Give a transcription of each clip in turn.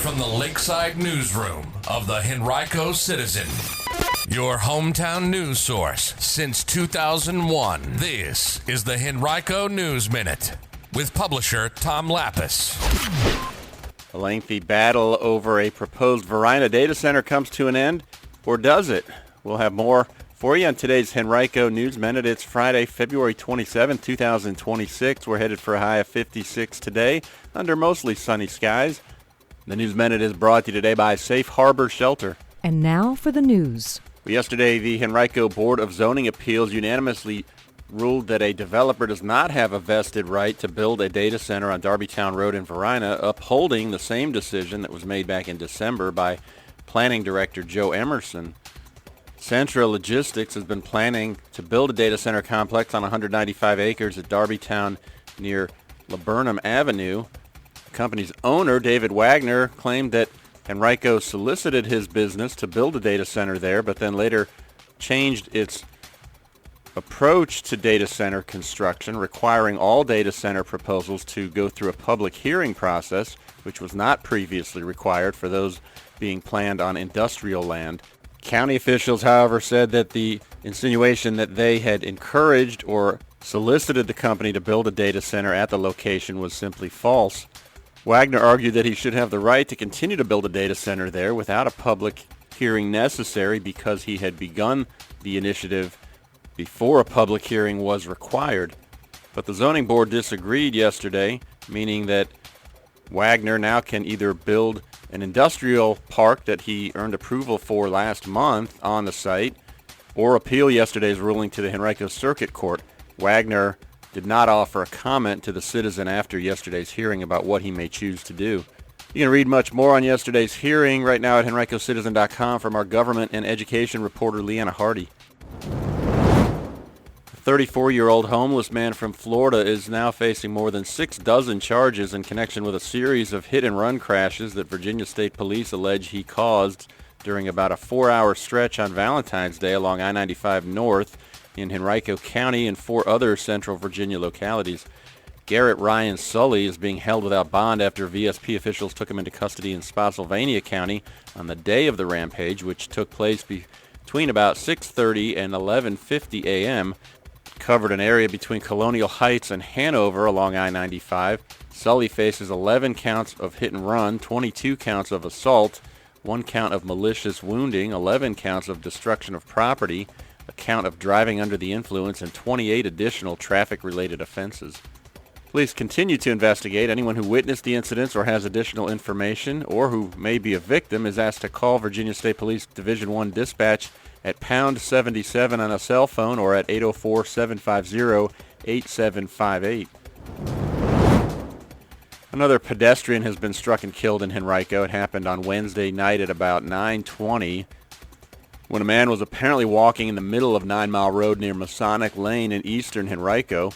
from the Lakeside Newsroom of the Henrico Citizen, your hometown news source since 2001. This is the Henrico News Minute with publisher Tom Lapis. A lengthy battle over a proposed Varina data center comes to an end, or does it? We'll have more for you on today's Henrico News Minute. It's Friday, February 27, 2026. We're headed for a high of 56 today under mostly sunny skies. The News Minute is brought to you today by Safe Harbor Shelter. And now for the news. Yesterday, the Henrico Board of Zoning Appeals unanimously ruled that a developer does not have a vested right to build a data center on Darbytown Road in Varina, upholding the same decision that was made back in December by Planning Director Joe Emerson. Central Logistics has been planning to build a data center complex on 195 acres at Darbytown near Laburnum Avenue. The company's owner, David Wagner, claimed that Henrico solicited his business to build a data center there, but then later changed its approach to data center construction, requiring all data center proposals to go through a public hearing process, which was not previously required for those being planned on industrial land. County officials, however, said that the insinuation that they had encouraged or solicited the company to build a data center at the location was simply false. Wagner argued that he should have the right to continue to build a data center there without a public hearing necessary because he had begun the initiative before a public hearing was required. But the zoning board disagreed yesterday, meaning that Wagner now can either build an industrial park that he earned approval for last month on the site, or appeal yesterday's ruling to the Henrico Circuit Court. Wagner did not offer a comment to the Citizen after yesterday's hearing about what he may choose to do. You can read much more on yesterday's hearing right now at henricocitizen.com from our government and education reporter Leanna Hardy. A 34-year-old homeless man from Florida is now facing more than 6 dozen charges in connection with a series of hit-and-run crashes that Virginia State Police allege he caused during about a 4-hour stretch on Valentine's Day along I-95 North in Henrico County and 4 other central Virginia localities. Garrett Ryan Sully is being held without bond after VSP officials took him into custody in Spotsylvania County on the day of the rampage, which took place between about 6:30 and 11:50 a.m., covered an area between Colonial Heights and Hanover along I-95. Sully faces 11 counts of hit and run, 22 counts of assault, 1 count of malicious wounding, 11 counts of destruction of property, a count of driving under the influence, and 28 additional traffic-related offenses. Police continue to investigate. Anyone who witnessed the incidents or has additional information or who may be a victim is asked to call Virginia State Police Division 1 Dispatch at pound 77 on a cell phone or at 804-750-8758. Another pedestrian has been struck and killed in Henrico. It happened on Wednesday night at about 9:20 when a man was apparently walking in the middle of 9 Mile Road near Masonic Lane in eastern Henrico.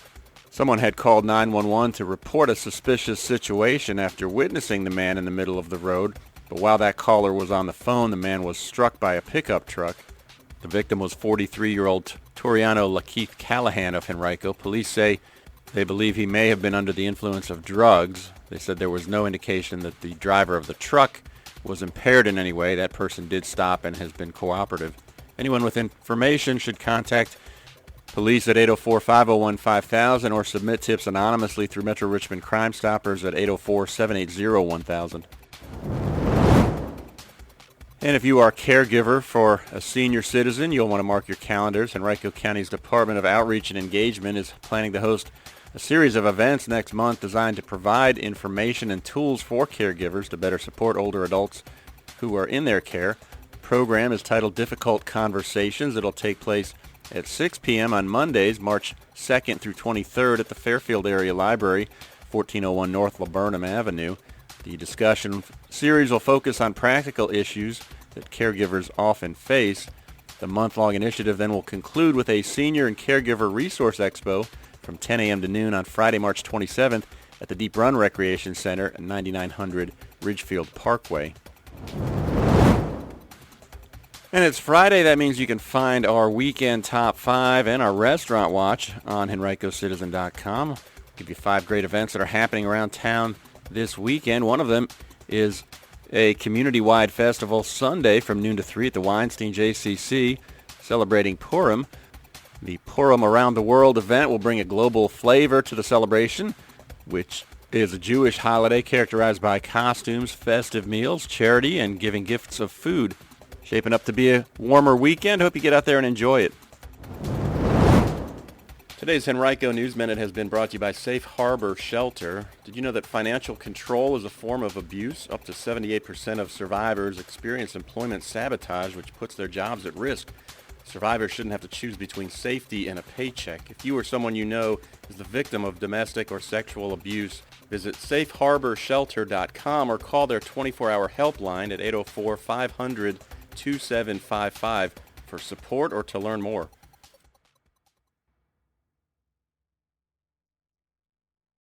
Someone had called 911 to report a suspicious situation after witnessing the man in the middle of the road, but while that caller was on the phone, the man was struck by a pickup truck. The victim was 43-year-old Toriano Lakeith Callahan of Henrico. Police say they believe he may have been under the influence of drugs. They said there was no indication that the driver of the truck was impaired in any way. That person did stop and has been cooperative. Anyone with information should contact police at 804-501-5000 or submit tips anonymously through Metro Richmond Crime Stoppers at 804-780-1000. And if you are a caregiver for a senior citizen, you'll want to mark your calendars. Henrico County's Department of Outreach and Engagement is planning to host a series of events next month designed to provide information and tools for caregivers to better support older adults who are in their care. The program is titled Difficult Conversations. It'll take place at 6 p.m. on Mondays, March 2nd through 23rd at the Fairfield Area Library, 1401 North Laburnum Avenue. The discussion series will focus on practical issues that caregivers often face. The month-long initiative then will conclude with a Senior and Caregiver Resource Expo from 10 a.m. to noon on Friday, March 27th at the Deep Run Recreation Center at 9900 Ridgefield Parkway. And it's Friday. That means you can find our weekend top 5 and our restaurant watch on henricocitizen.com. We'll give you 5 great events that are happening around town this weekend. One of them is A community-wide festival Sunday from noon to 3 at the Weinstein JCC celebrating Purim. The Purim Around the World event will bring a global flavor to the celebration, which is a Jewish holiday characterized by costumes, festive meals, charity, and giving gifts of food. Shaping up to be a warmer weekend. Hope you get out there and enjoy it. Today's Henrico News Minute has been brought to you by Safe Harbor Shelter. Did you know that financial control is a form of abuse? Up to 78% of survivors experience employment sabotage, which puts their jobs at risk. Survivors shouldn't have to choose between safety and a paycheck. If you or someone you know is the victim of domestic or sexual abuse, visit safeharborshelter.com or call their 24-hour helpline at 804-500-2755 for support or to learn more.